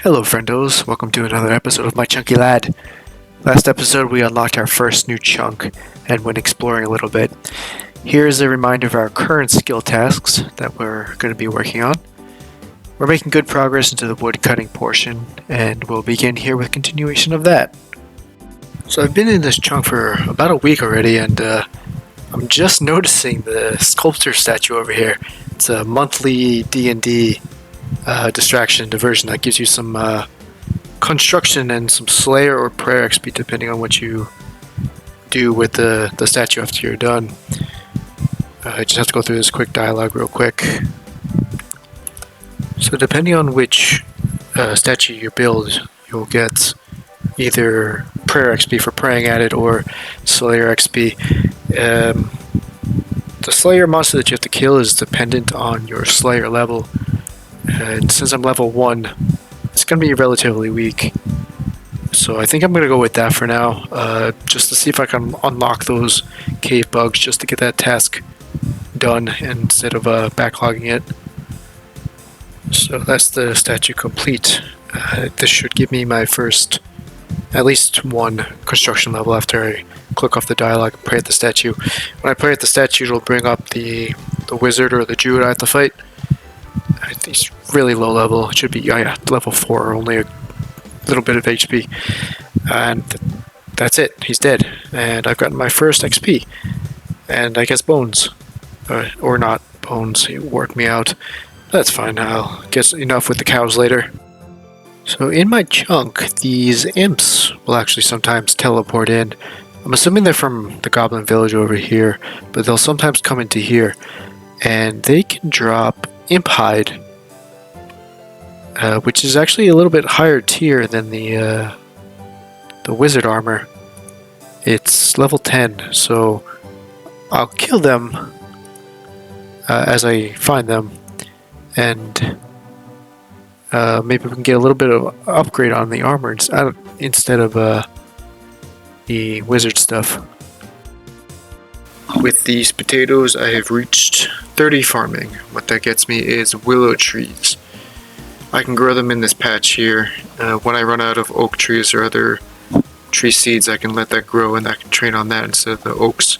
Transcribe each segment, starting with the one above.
Hello friendos, welcome to another episode of My Chunky Lad. Last episode we unlocked our first new chunk and went exploring a little bit. Here is a reminder of our current skill tasks that we're going to be working on. We're making good progress into the woodcutting portion and we'll begin here with continuation of that. So I've been in this chunk for about a week already and I'm just noticing the sculptor statue over here. It's a monthly D&D distraction and diversion that gives you some construction and some Slayer or Prayer XP depending on what you do with the statue after you're done. I just have to go through this quick dialogue real quick. So depending on which statue you build, you'll get either Prayer XP for praying at it or Slayer XP. The Slayer monster that you have to kill is dependent on your Slayer level. And since I'm level 1, it's going to be relatively weak. So I think I'm going to go with that for now, just to see if I can unlock those cave bugs just to get that task done instead of backlogging it. So that's the statue complete. This should give me my first, at least one construction level after I click off the dialogue and pray at the statue. When I pray at the statue, it'll bring up the wizard or the druid I have to fight. He's really low level. It should be level 4, only a little bit of HP. And that's it. He's dead. And I've gotten my first XP. And I guess bones. Or not bones. He worked me out. That's fine. I'll get enough with the cows later. So in my chunk, these imps will actually sometimes teleport in. I'm assuming they're from the goblin village over here, but they'll sometimes come into here. And they can drop imp hide, which is actually a little bit higher tier than the wizard armor. It's level 10, so I'll kill them as I find them, and maybe we can get a little bit of upgrade on the armor instead of the wizard stuff. With these potatoes, I have reached 30 farming. What that gets me is willow trees. I can grow them in this patch here. When I run out of oak trees or other tree seeds, I can let that grow and I can train on that instead of the oaks.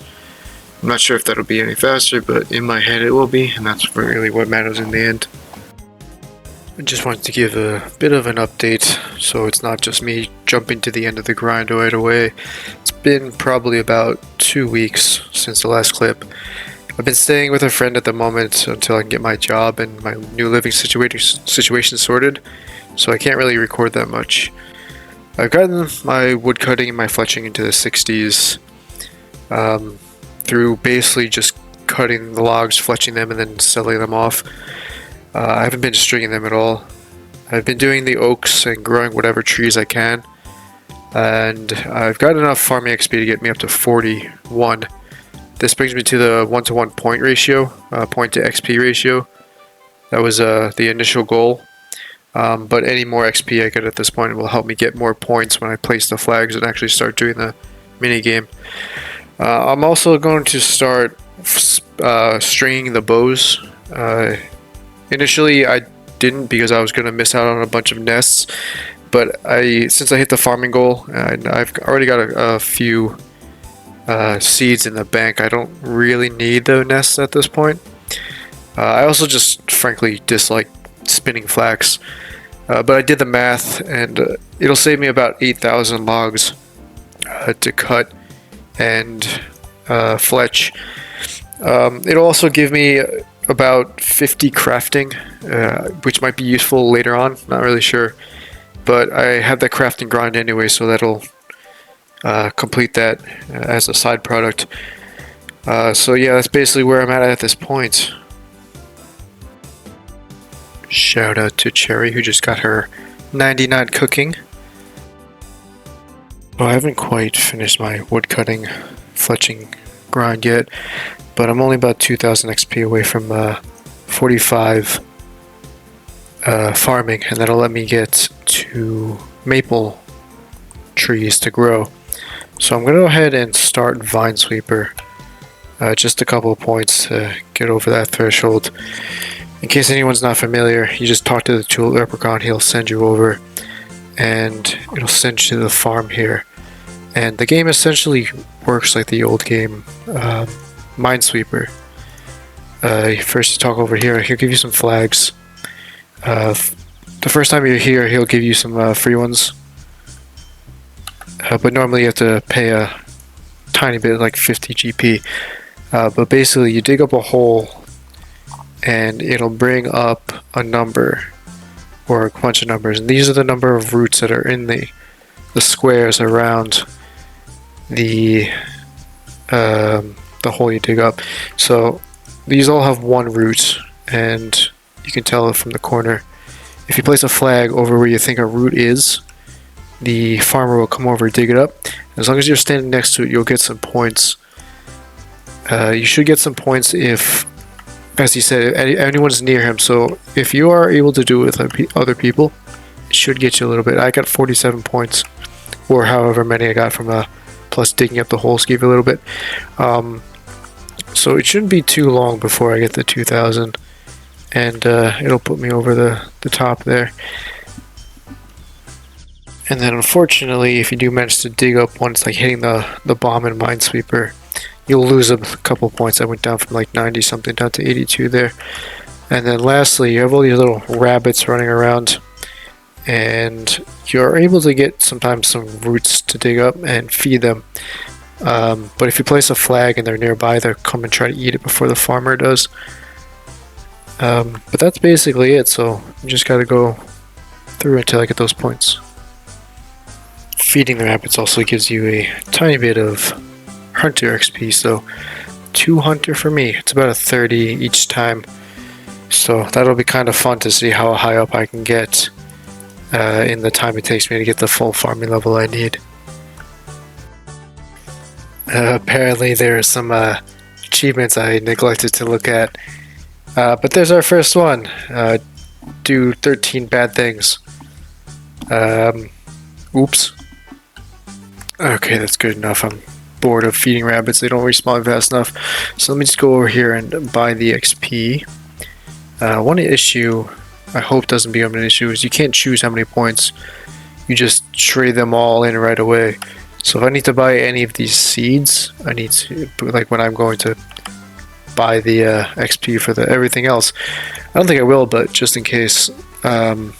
I'm not sure if that'll be any faster, but in my head it will be, and that's really what matters in the end. I just wanted to give a bit of an update, so it's not just me jumping to the end of the grind right away. It's been probably about 2 weeks since the last clip. I've been staying with a friend at the moment until I can get my job and my new living situation sorted, so I can't really record that much. I've gotten my woodcutting and my fletching into the 60s through basically just cutting the logs, fletching them, and then selling them off. I haven't been stringing them at all. I've been doing the oaks and growing whatever trees I can. And I've got enough farming XP to get me up to 41. This brings me to the 1-to-1 point ratio, point to XP ratio. That was the initial goal. But any more XP I get at this point will help me get more points when I place the flags and actually start doing the minigame. I'm also going to start stringing the bows. Initially, I didn't because I was going to miss out on a bunch of nests, but since I hit the farming goal, and I've already got a few seeds in the bank, I don't really need the nests at this point. I also just frankly dislike spinning flax, but I did the math, and it'll save me about 8,000 logs to cut and fletch. It'll also give me about 50 crafting, which might be useful later on, not really sure, but I have that crafting grind anyway, so that'll complete that as a side product. So yeah, that's basically where I'm at this point. Shout out to Cherry, who just got her 99 cooking. Well, I haven't quite finished my woodcutting fletching grind yet, but I'm only about 2,000 XP away from 45 farming, and that'll let me get to maple trees to grow. So I'm going to go ahead and start Vine Sweeper. Just a couple of points to get over that threshold. In case anyone's not familiar, you just talk to the Tulip Leprechaun, he'll send you over, and it'll send you to the farm here. And the game essentially works like the old game, Minesweeper. First you talk over here, he'll give you some flags. The first time you're here, he'll give you some free ones. But normally you have to pay a tiny bit, like 50 GP. But basically you dig up a hole and it'll bring up a number or a bunch of numbers. And these are the number of roots that are in the squares around the hole you dig up. So these all have one root, and you can tell it from the corner. If you place a flag over where you think a root is, the farmer will come over and dig it up. As long as you're standing next to it, you'll get some points. You should get some points if, as he said, anyone's near him. So if you are able to do it with other people, it should get you a little bit. I got 47 points, or however many I got from plus digging up the holes gave you a little bit. So it shouldn't be too long before I get the 2,000, and it'll put me over the top there. And then unfortunately, if you do manage to dig up one, it's like hitting the bomb in Minesweeper, you'll lose a couple points. I went down from like 90 something down to 82 there. And then lastly, you have all these little rabbits running around, and you're able to get sometimes some roots to dig up and feed them. But if you place a flag and they're nearby, they'll come and try to eat it before the farmer does. But that's basically it, so you just gotta go through until I get those points. Feeding the rabbits also gives you a tiny bit of hunter XP, so 2 hunter for me. It's about a 30 each time, so that'll be kind of fun to see how high up I can get in the time it takes me to get the full farming level I need. Apparently there are some achievements I neglected to look at, but there's our first one. Do 13 bad things. Oops. Okay, that's good enough. I'm bored of feeding rabbits. They don't respawn fast enough. So let me just go over here and buy the XP. One issue I hope doesn't become an issue is you can't choose how many points. You just trade them all in right away. So if I need to buy any of these seeds, I need to, like when I'm going to buy the XP for everything else. I don't think I will, but just in case, I'll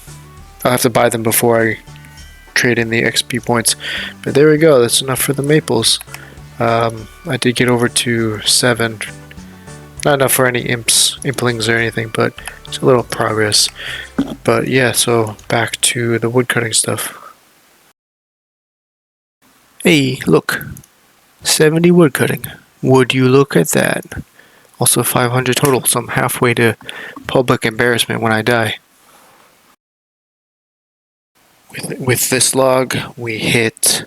have to buy them before I trade in the XP points. But there we go, that's enough for the maples. I did get over to 7. Not enough for any implings or anything, but it's a little progress. But yeah, so back to the woodcutting stuff. Hey, look. 70 woodcutting. Would you look at that? Also 500 total, so I'm halfway to public embarrassment when I die. With this log, we hit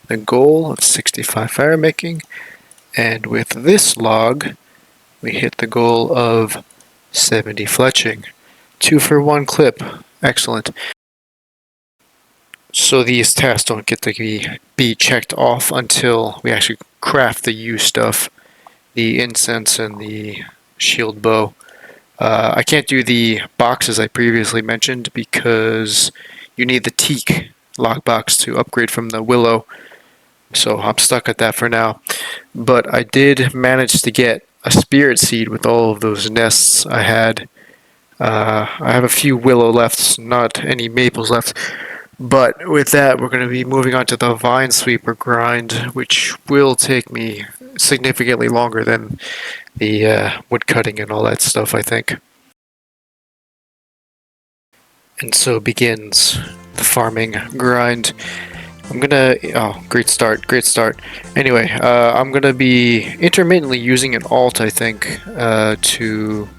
the goal of 65 fire making, and with this log, we hit the goal of 70 fletching. 2 for 1 clip. Excellent. So these tasks don't get to be checked off until we actually craft the U stuff, the incense and the shield bow. I can't do the boxes I previously mentioned because you need the teak lockbox to upgrade from the willow, so I'm stuck at that for now. But I did manage to get a spirit seed with all of those nests I had. I have a few willow left, not any maples left. But with that, we're going to be moving on to the vine sweeper grind, which will take me significantly longer than the wood cutting and all that stuff, I think. And so begins the farming grind. I'm gonna, oh, great start. Anyway, I'm gonna be intermittently using an alt, I think, to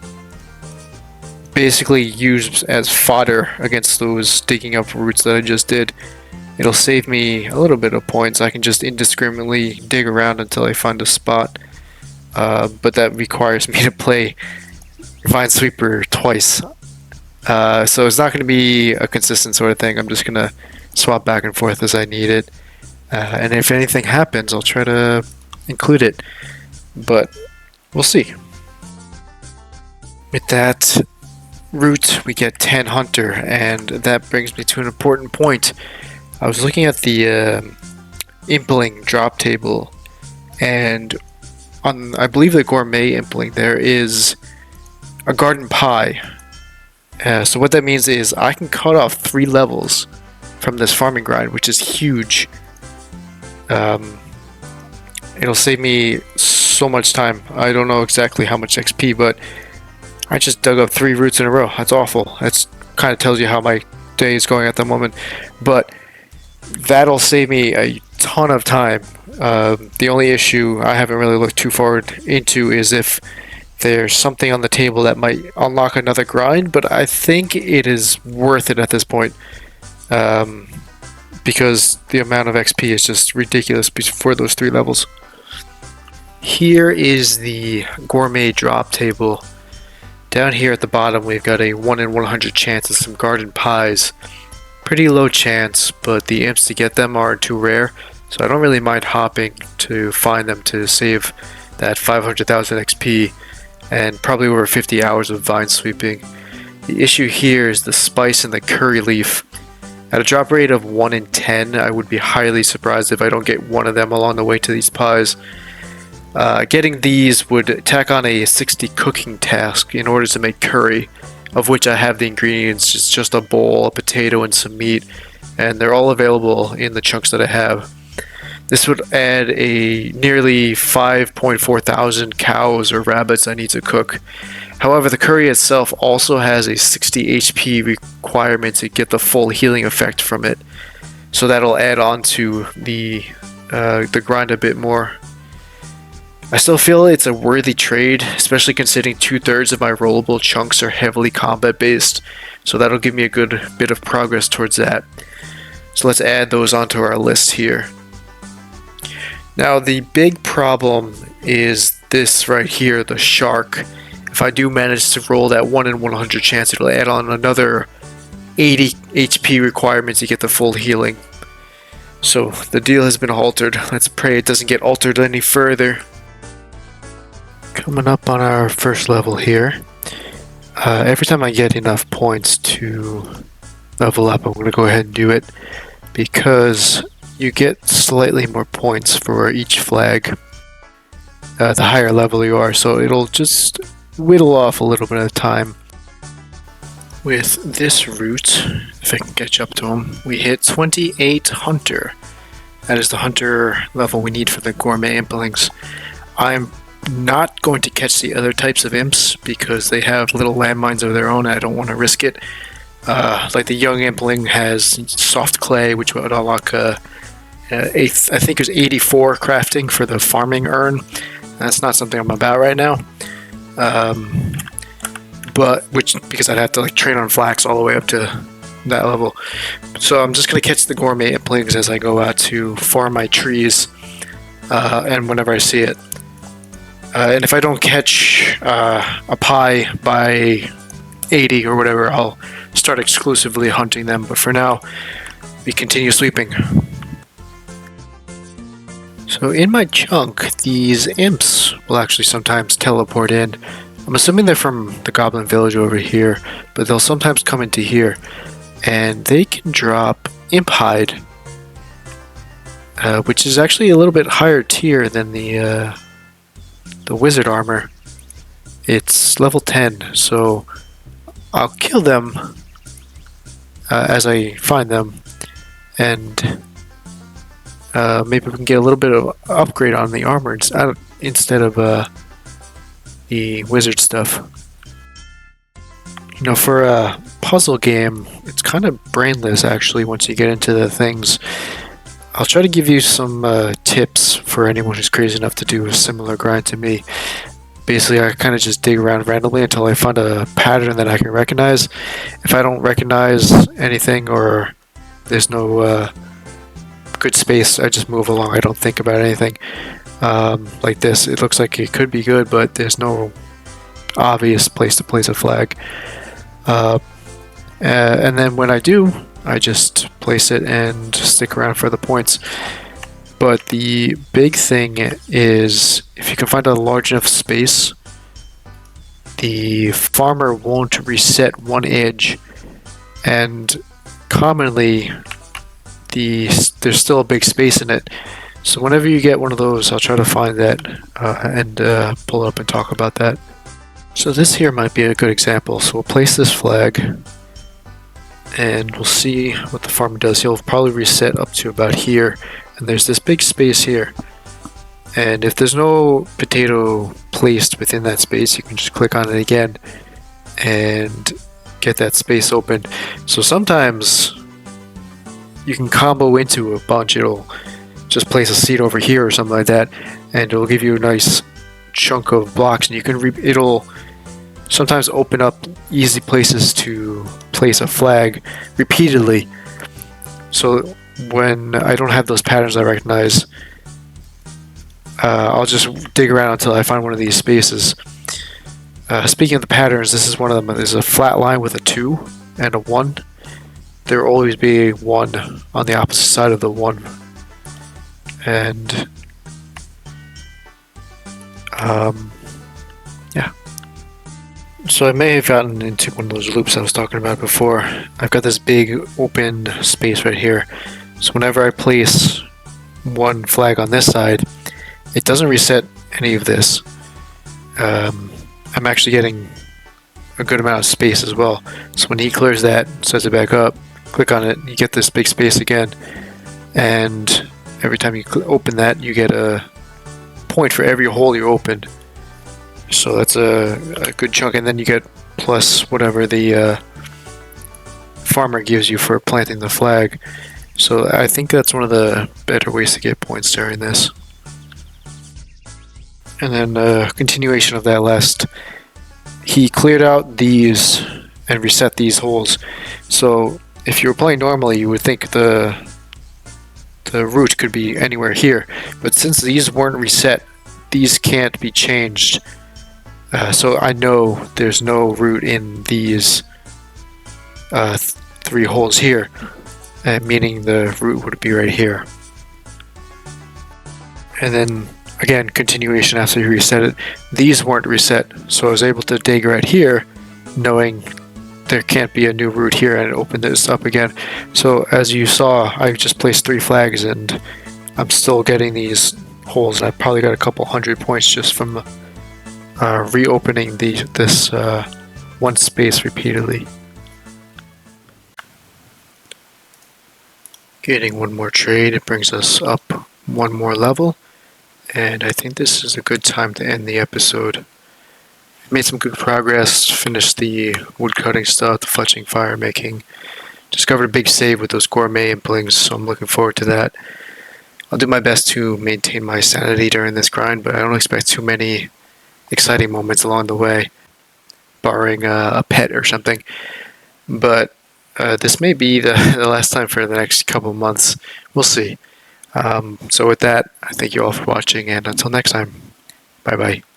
basically use as fodder against those digging up roots that I just did. It'll save me a little bit of points. I can just indiscriminately dig around until I find a spot. But that requires me to play Vinesweeper twice. So it's not going to be a consistent sort of thing. I'm just going to swap back and forth as I need it. And if anything happens, I'll try to include it. But we'll see. With that, root, we get 10 hunter, and that brings me to an important point. I was looking at the impling drop table, and on, I believe, the gourmet impling, there is a garden pie. So what that means is I can cut off 3 levels from this farming grind, which is huge. It'll save me so much time. I don't know exactly how much XP, but I just dug up 3 roots in a row. That's awful. That's kind of tells you how my day is going at the moment. But that'll save me a ton of time. The only issue I haven't really looked too forward into is if there's something on the table that might unlock another grind, but I think it is worth it at this point. Because the amount of XP is just ridiculous for those 3 levels. Here is the gourmet drop table. Down here at the bottom we've got a 1 in 100 chance of some garden pies. Pretty low chance, but the imps to get them aren't too rare, so I don't really mind hopping to find them to save that 500,000 XP and probably over 50 hours of vine sweeping. The issue here is the spice and the curry leaf. At a drop rate of 1 in 10, I would be highly surprised if I don't get one of them along the way to these pies. Getting these would tack on a 60 cooking task in order to make curry, of which I have the ingredients. It's just a bowl, a potato, and some meat, and they're all available in the chunks that I have. This would add a nearly 5.4 thousand cows or rabbits I need to cook. However, the curry itself also has a 60 HP requirement to get the full healing effect from it, so that'll add on to the grind a bit more. I still feel it's a worthy trade, especially considering 2/3 of my rollable chunks are heavily combat based, so that'll give me a good bit of progress towards that. So let's add those onto our list here. Now the big problem is this right here, the shark. If I do manage to roll that 1 in 100 chance, it'll add on another 80 HP requirement to get the full healing. So the deal has been altered. Let's pray it doesn't get altered any further. Coming up on our first level here. Every time I get enough points to level up, I'm going to go ahead and do it, because you get slightly more points for each flag the higher level you are, so it'll just whittle off a little bit at a time. With this route, if I can catch up to him, we hit 28 hunter. That is the hunter level we need for the gourmet implings. I'm not going to catch the other types of imps because they have little landmines of their own. I don't want to risk it. Like the young impling has soft clay, which would unlock I think it was 84 crafting for the farming urn. That's not something I'm about right now. Because I'd have to like train on flax all the way up to that level. So I'm just gonna catch the gourmet implings as I go out to farm my trees, and whenever I see it. And if I don't catch a pie by 80 or whatever, I'll start exclusively hunting them. But for now, we continue sweeping. So in my chunk, these imps will actually sometimes teleport in. I'm assuming they're from the goblin village over here, but they'll sometimes come into here, and they can drop imp hide, which is actually a little bit higher tier than the wizard armor. It's level 10, so I'll kill them as I find them, and maybe we can get a little bit of upgrade on the armor instead of the wizard stuff. You know, for a puzzle game, it's kind of brainless actually once you get into the things. I'll try to give you some tips for anyone who's crazy enough to do a similar grind to me. Basically, I kind of just dig around randomly until I find a pattern that I can recognize. If I don't recognize anything or there's no good space, I just move along. I don't think about anything. Like this, it looks like it could be good, but there's no obvious place to place a flag. And then when I do, I just place it and stick around for the points. But the big thing is, if you can find a large enough space the farmer won't reset one edge, and commonly there's still a big space in it. So whenever you get one of those, I'll try to find that and pull it up and talk about that. So this here might be a good example. So we'll place this flag and we'll see what the farmer does. He'll probably reset up to about here, and there's this big space here. And if there's no potato placed within that space, you can just click on it again and get that space open. So sometimes you can combo into a bunch. It'll just place a seed over here or something like that, and it'll give you a nice chunk of blocks, and you can it'll sometimes open up easy places to place a flag repeatedly. So when I don't have those patterns I recognize, I'll just dig around until I find one of these spaces. Speaking of the patterns, this is one of them. There's a flat line with a 2 and a 1. There will always be a 1 on the opposite side of the 1. And yeah. So I may have gotten into one of those loops I was talking about before. I've got this big open space right here. So whenever I place one flag on this side, it doesn't reset any of this. I'm actually getting a good amount of space as well. So when he clears that, sets it back up, click on it, you get this big space again. And every time you open that, you get a point for every hole you open. So that's a good chunk, and then you get plus whatever the farmer gives you for planting the flag. So I think that's one of the better ways to get points during this. And then continuation of that last, he cleared out these and reset these holes. So if you were playing normally, you would think the root could be anywhere here, but since these weren't reset, these can't be changed. So I know there's no root in these 3 holes here, meaning the root would be right here. And then again, continuation after you reset it, these weren't reset, so I was able to dig right here, knowing there can't be a new root here, and open this up again. So as you saw, I just placed 3 flags and I'm still getting these holes, and I probably got a couple hundred points just from reopening this one space repeatedly. Getting one more trade, it brings us up one more level, and I think this is a good time to end the episode. Made some good progress, finished the woodcutting stuff, the fletching, fire making, discovered a big save with those gourmet implings, so I'm looking forward to that. I'll do my best to maintain my sanity during this grind, but I don't expect too many exciting moments along the way, barring a pet or something. But this may be the last time for the next couple of months. We'll see. So with that, I thank you all for watching, and until next time, bye bye.